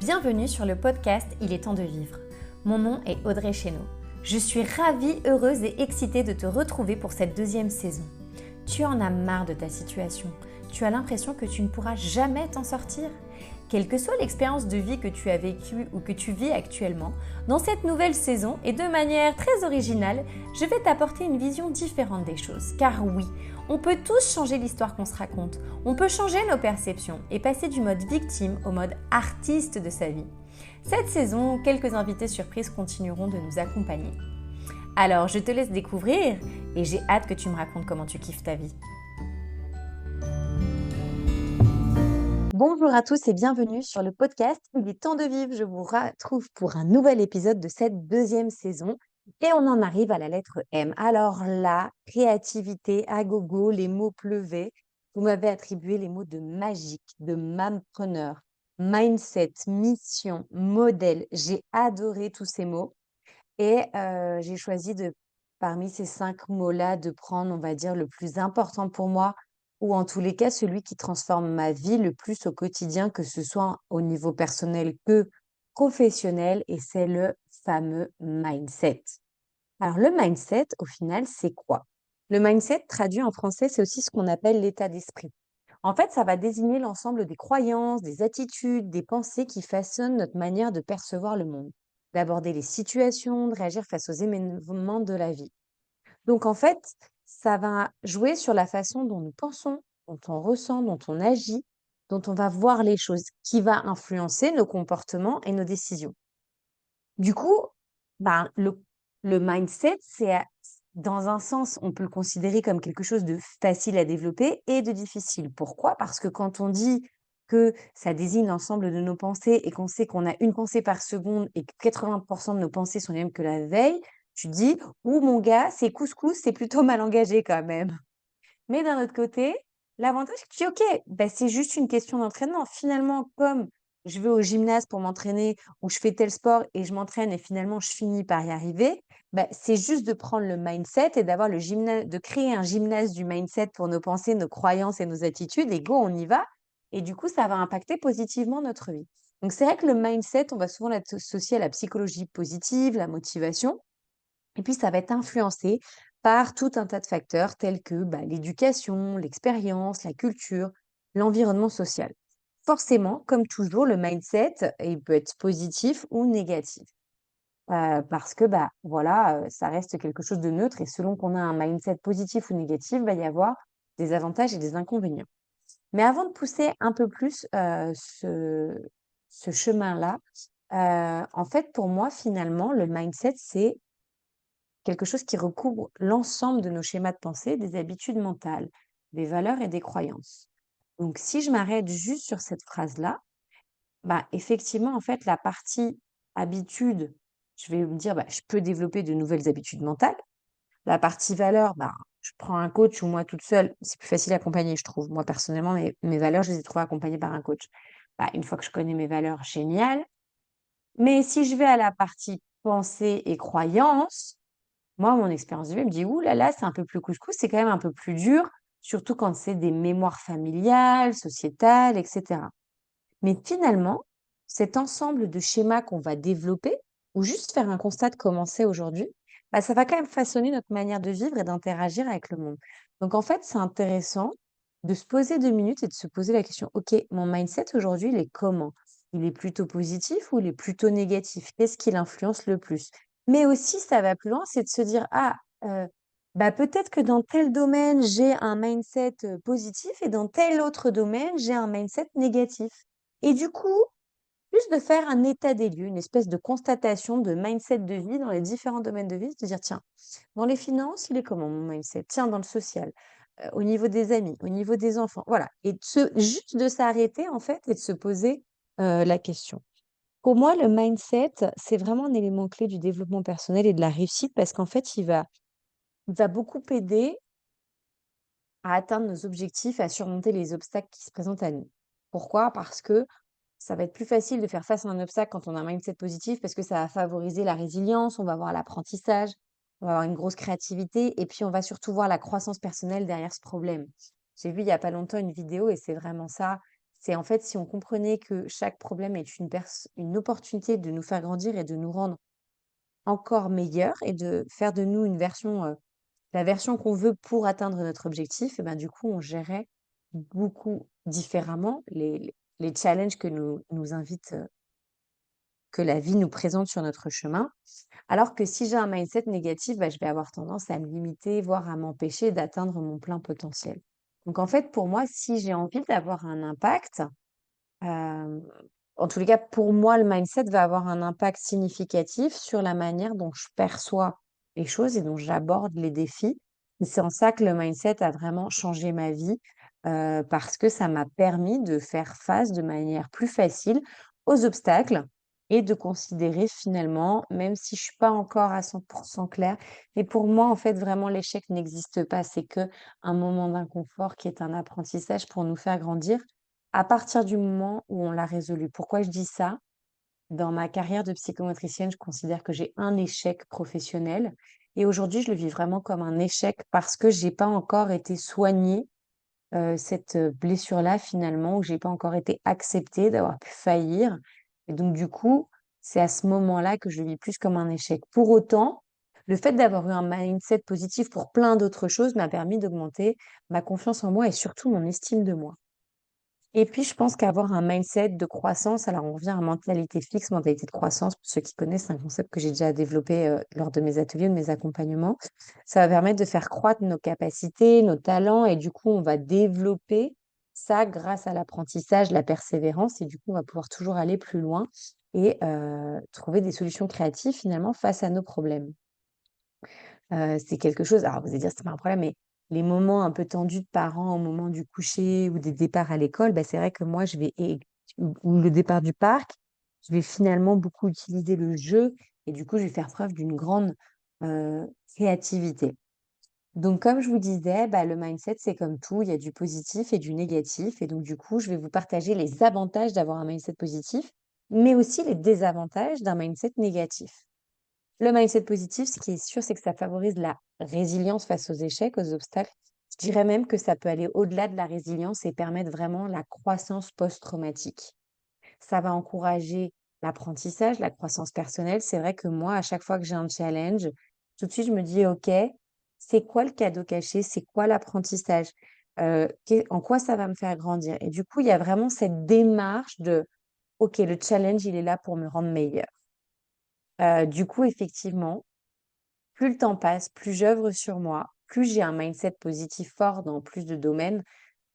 Bienvenue sur le podcast Il est temps de vivre. Mon nom est Audrey Chéneau. Je suis ravie, heureuse et excitée de te retrouver pour cette deuxième saison. Tu en as marre de ta situation. Tu as l'impression que tu ne pourras jamais t'en sortir. Quelle que soit l'expérience de vie que tu as vécue ou que tu vis actuellement, dans cette nouvelle saison et de manière très originale, je vais t'apporter une vision différente des choses. Car oui, on peut tous changer l'histoire qu'on se raconte. On peut changer nos perceptions et passer du mode victime au mode artiste de sa vie. Cette saison, quelques invités surprises continueront de nous accompagner. Alors, je te laisse découvrir et j'ai hâte que tu me racontes comment tu kiffes ta vie. Bonjour à tous et bienvenue sur le podcast Il est temps de vivre. Je vous retrouve pour un nouvel épisode de cette deuxième saison et on en arrive à la lettre M. Alors là, créativité à gogo, les mots pleuvaient. Vous m'avez attribué les mots de magique, de mampreneur, mindset, mission, modèle. J'ai adoré tous ces mots et j'ai choisi parmi ces 5 mots-là, de prendre, on va dire, le plus important pour moi ou en tous les cas, celui qui transforme ma vie le plus au quotidien, que ce soit au niveau personnel que professionnel, et c'est le fameux mindset. Alors le mindset, au final, c'est quoi? Le mindset, traduit en français, c'est aussi ce qu'on appelle l'état d'esprit. En fait, ça va désigner l'ensemble des croyances, des attitudes, des pensées qui façonnent notre manière de percevoir le monde, d'aborder les situations, de réagir face aux événements de la vie. Donc en fait, ça va jouer sur la façon dont nous pensons, dont on ressent, dont on agit, dont on va voir les choses, qui va influencer nos comportements et nos décisions. Du coup, ben, le mindset, dans un sens, on peut le considérer comme quelque chose de facile à développer et de difficile. Pourquoi? Parce que quand on dit que ça désigne l'ensemble de nos pensées et qu'on sait qu'on a une pensée par seconde et que 80% de nos pensées sont les mêmes que la veille, tu dis: «Ouh mon gars, c'est couscous, c'est plutôt mal engagé quand même». Mais d'un autre côté, l'avantage, c'est que tu dis: «OK, bah, c'est juste une question d'entraînement». Finalement, comme je vais au gymnase pour m'entraîner ou je fais tel sport et je m'entraîne et finalement je finis par y arriver, bah, c'est juste de prendre le mindset et de créer un gymnase du mindset pour nos pensées, nos croyances et nos attitudes, et go, on y va, et du coup, ça va impacter positivement notre vie. Donc c'est vrai que le mindset, on va souvent l'associer à la psychologie positive, la motivation, et puis ça va être influencé par tout un tas de facteurs tels que l'éducation, l'expérience, la culture, l'environnement social. Forcément, comme toujours, le mindset, il peut être positif ou négatif. Parce que voilà, ça reste quelque chose de neutre, et selon qu'on a un mindset positif ou négatif, il va y avoir des avantages et des inconvénients. Mais avant de pousser un peu plus ce chemin-là, en fait, pour moi, finalement, le mindset, c'est quelque chose qui recouvre l'ensemble de nos schémas de pensée, des habitudes mentales, des valeurs et des croyances. Donc, si je m'arrête juste sur cette phrase-là, effectivement, en fait, la partie habitude, je vais me dire, je peux développer de nouvelles habitudes mentales. La partie valeur, je prends un coach ou moi toute seule, c'est plus facile à accompagner, je trouve. Moi, personnellement, mes valeurs, je les ai trouvées accompagnées par un coach. Une fois que je connais mes valeurs, génial. Mais si je vais à la partie pensée et croyance, moi, mon expérience de vie me dit: «Ouh là là, c'est un peu plus couscous, c'est quand même un peu plus dur», surtout quand c'est des mémoires familiales, sociétales, et cetera. Mais finalement, cet ensemble de schémas qu'on va développer, ou juste faire un constat de comment c'est aujourd'hui, ça va quand même façonner notre manière de vivre et d'interagir avec le monde. Donc en fait, c'est intéressant de se poser 2 minutes et de se poser la question: «OK, mon mindset aujourd'hui, il est comment? Il est plutôt positif ou il est plutôt négatif? Qu'est-ce qui l'influence le plus?» Mais aussi, ça va plus loin, c'est de se dire: «Ah, peut-être que dans tel domaine, j'ai un mindset, positif, et dans tel autre domaine, j'ai un mindset négatif». Et du coup, juste de faire un état des lieux, une espèce de constatation de mindset de vie dans les différents domaines de vie, de dire: «Tiens, dans les finances, il est comment mon mindset? Tiens, dans le social, au niveau des amis, au niveau des enfants», voilà, et juste de s'arrêter, en fait, et de se poser, la question. Pour moi, le mindset, c'est vraiment un élément clé du développement personnel et de la réussite, parce qu'en fait, il va beaucoup aider à atteindre nos objectifs, à surmonter les obstacles qui se présentent à nous. Pourquoi? Parce que ça va être plus facile de faire face à un obstacle quand on a un mindset positif, parce que ça va favoriser la résilience, on va voir l'apprentissage, on va avoir une grosse créativité, et puis on va surtout voir la croissance personnelle derrière ce problème. J'ai vu il y a pas longtemps une vidéo et c'est vraiment ça. C'est en fait, si on comprenait que chaque problème est une opportunité de nous faire grandir et de nous rendre encore meilleurs et de faire de nous une version, la version qu'on veut pour atteindre notre objectif et ben, du coup, on gérerait beaucoup différemment les challenges que nous invite, que la vie nous présente sur notre chemin. Alors que si j'ai un mindset négatif, bah, je vais avoir tendance à me limiter, voire à m'empêcher d'atteindre mon plein potentiel. Donc en fait, pour moi, si j'ai envie d'avoir un impact, hem, en tous les cas, pour moi, le mindset va avoir un impact significatif sur la manière dont je perçois les choses et dont j'aborde les défis. Et c'est en ça que le mindset a vraiment changé ma vie, parce que ça m'a permis de faire face de manière plus facile aux obstacles et de considérer finalement, même si je suis pas encore à 100 claire, mais pour moi, en fait, vraiment l'échec n'existe pas. C'est que un moment d'inconfort qui est un apprentissage pour nous faire grandir à partir du moment où on l'a résolu. Pourquoi je dis ça? Dans ma carrière de psychomotricienne, je considère que j'ai un échec professionnel et aujourd'hui, je le vis vraiment comme un échec parce que j'ai pas encore été soignée, cette, blessure-là finalement, où j'ai pas encore été acceptée d'avoir pu faillir et donc du coup, c'est à ce moment-là que je le vis plus comme un échec. Pour autant, le fait d'avoir eu un mindset positif pour plein d'autres choses m'a permis d'augmenter ma confiance en moi et surtout mon estime de moi. Et puis, je pense qu'avoir un mindset de croissance, alors on revient à mentalité fixe, mentalité de croissance, pour ceux qui connaissent, c'est un concept que j'ai déjà développé lors de mes ateliers, de mes accompagnements. Ça va permettre de faire croître nos capacités, nos talents, et du coup, on va développer ça grâce à l'apprentissage, la persévérance, et du coup, on va pouvoir toujours aller plus loin et trouver des solutions créatives finalement face à nos problèmes. C'est quelque chose alors vous allez dire: «C'est pas un problème», mais les moments un peu tendus de parents au moment du coucher ou des départs à l'école, bah, c'est vrai que moi je vais ou le départ du parc, je vais finalement beaucoup utiliser le jeu et du coup, je vais faire preuve d'une grande, créativité. Donc comme je vous disais, bah, le mindset, c'est comme tout, il y a du positif et du négatif et donc du coup, je vais vous partager les avantages d'avoir un mindset positif, mais aussi les désavantages d'un mindset négatif. Le mindset positif, ce qui est sûr, c'est que ça favorise la résilience face aux échecs, aux obstacles. Je dirais même que ça peut aller au-delà de la résilience et permettre vraiment la croissance post-traumatique. Ça va encourager l'apprentissage, la croissance personnelle. C'est vrai que moi, à chaque fois que j'ai un challenge, tout de suite, je me dis, OK, c'est quoi le cadeau caché? C'est quoi l'apprentissage? En quoi ça va me faire grandir? Et du coup, il y a vraiment cette démarche de, OK, le challenge, il est là pour me rendre meilleur. Du coup, effectivement, plus le temps passe, plus j'œuvre sur moi, plus j'ai un mindset positif fort dans plus de domaines,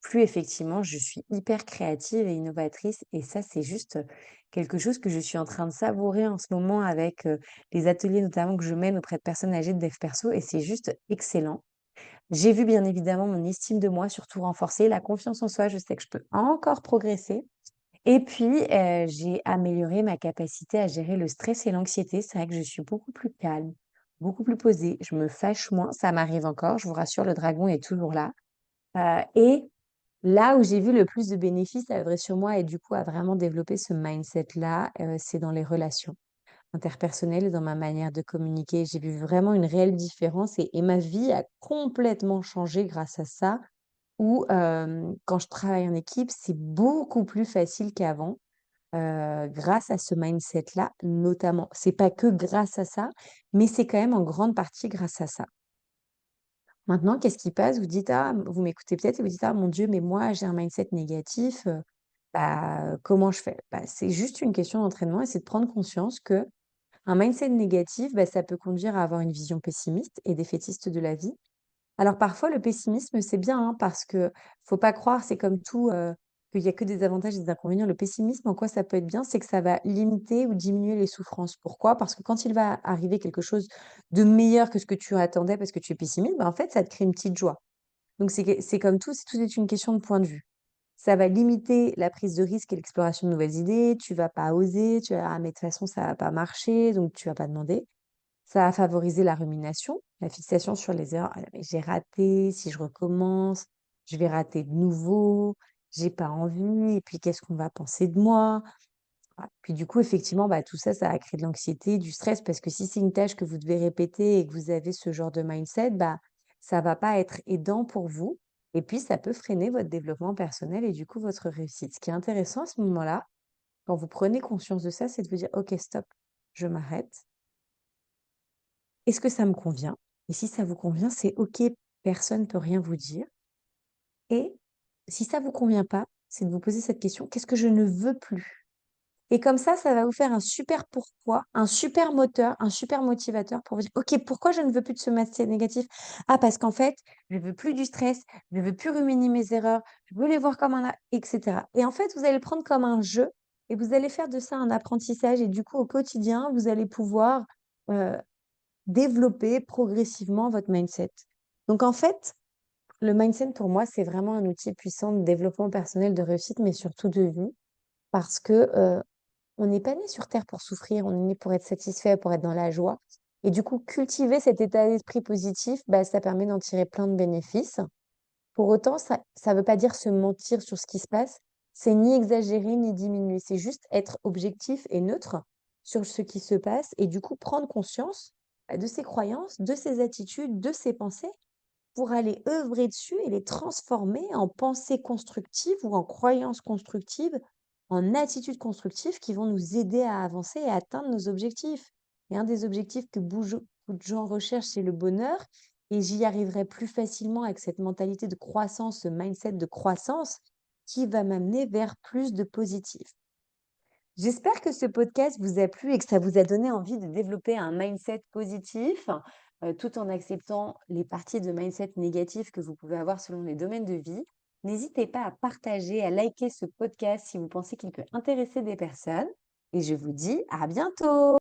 plus effectivement je suis hyper créative et innovatrice. Et ça, c'est juste quelque chose que je suis en train de savourer en ce moment avec les ateliers notamment que je mène auprès de personnes âgées de dev perso et c'est juste excellent. J'ai vu bien évidemment mon estime de moi surtout renforcer, la confiance en soi, je sais que je peux encore progresser. Et puis, j'ai amélioré ma capacité à gérer le stress et l'anxiété. C'est vrai que je suis beaucoup plus calme, beaucoup plus posée, je me fâche moins, ça m'arrive encore, je vous rassure, le dragon est toujours là. Et là où j'ai vu le plus de bénéfices à œuvrer sur moi et du coup à vraiment développer ce mindset-là, c'est dans les relations interpersonnelles et dans ma manière de communiquer. J'ai vu vraiment une réelle différence et ma vie a complètement changé grâce à ça, où, quand je travaille en équipe, c'est beaucoup plus facile qu'avant. Grâce à ce mindset-là, notamment. C'est pas que grâce à ça, mais c'est quand même en grande partie grâce à ça. Maintenant, qu'est-ce qui passe? Vous dites: «Ah», vous m'écoutez peut-être et vous dites: «Ah mon Dieu, mais moi j'ai un mindset négatif, bah, comment je fais?» Bah, c'est juste une question d'entraînement et c'est de prendre conscience que un mindset négatif, bah, ça peut conduire à avoir une vision pessimiste et défaitiste de la vie. Alors parfois le pessimisme, c'est bien, hein, parce que faut pas croire, c'est comme tout, qu'il y a que des avantages et des inconvénients. Le pessimisme, en quoi ça peut être bien, c'est que ça va limiter ou diminuer les souffrances. Pourquoi? Parce que quand il va arriver quelque chose de meilleur que ce que tu attendais parce que tu es pessimiste, bah, en fait, ça te crée une petite joie. Donc c'est comme tout, c'est tout est une question de point de vue. Ça va limiter la prise de risque et l'exploration de nouvelles idées, tu vas pas oser, tu vas: «Ah mais de toute façon ça va pas marcher», donc tu vas pas demander. Ça va favoriser la rumination, la fixation sur les erreurs. «Ah mais j'ai raté, si je recommence, je vais rater de nouveau, j'ai pas envie et puis qu'est-ce qu'on va penser de moi?» Voilà. Puis du coup, effectivement, bah, tout ça, ça va créer de l'anxiété, du stress parce que si c'est une tâche que vous devez répéter et que vous avez ce genre de mindset, bah, ça va pas être aidant pour vous Et puis, ça peut freiner votre développement personnel et du coup, votre réussite. Ce qui est intéressant à ce moment-là, quand vous prenez conscience de ça, c'est de vous dire: «OK, stop, je m'arrête. Est-ce que ça me convient?» Et si ça vous convient, c'est OK, personne ne peut rien vous dire. Et si ça vous convient pas, c'est de vous poser cette question: «Qu'est-ce que je ne veux plus?» Et comme ça va vous faire un super pourquoi, un super moteur, un super motivateur pour vous dire: «OK, pourquoi je ne veux plus de ce mindset négatif? Ah, parce qu'en fait, je veux plus du stress, je veux plus ruminer mes erreurs, je veux les voir comme un a» et cetera. Et en fait, vous allez le prendre comme un jeu et vous allez faire de ça un apprentissage et du coup, au quotidien, vous allez pouvoir, heu, développer progressivement votre mindset. Donc en fait, le mindset pour moi, c'est vraiment un outil puissant de développement personnel, de réussite, mais surtout de vie parce que, on n'est pas né sur terre pour souffrir, on est né pour être satisfait, pour être dans la joie et du coup, cultiver cet état d'esprit positif, bah, ça permet d'en tirer plein de bénéfices. Pour autant, ça veut pas dire se mentir sur ce qui se passe, c'est ni exagérer ni diminuer, c'est juste être objectif et neutre sur ce qui se passe et du coup prendre conscience, bah, de ses croyances, de ses attitudes, de ses pensées pour aller œuvrer dessus et les transformer en pensées constructives ou en croyances constructives, en attitudes constructives qui vont nous aider à avancer et à atteindre nos objectifs. Et un des objectifs que beaucoup de gens recherchent, c'est le bonheur. Et j'y arriverai plus facilement avec cette mentalité de croissance, ce mindset de croissance qui va m'amener vers plus de positif. J'espère que ce podcast vous a plu et que ça vous a donné envie de développer un mindset positif, tout en acceptant les parties de mindset négatives que vous pouvez avoir selon les domaines de vie. N'hésitez pas à partager, à liker ce podcast si vous pensez qu'il peut intéresser des personnes et je vous dis à bientôt!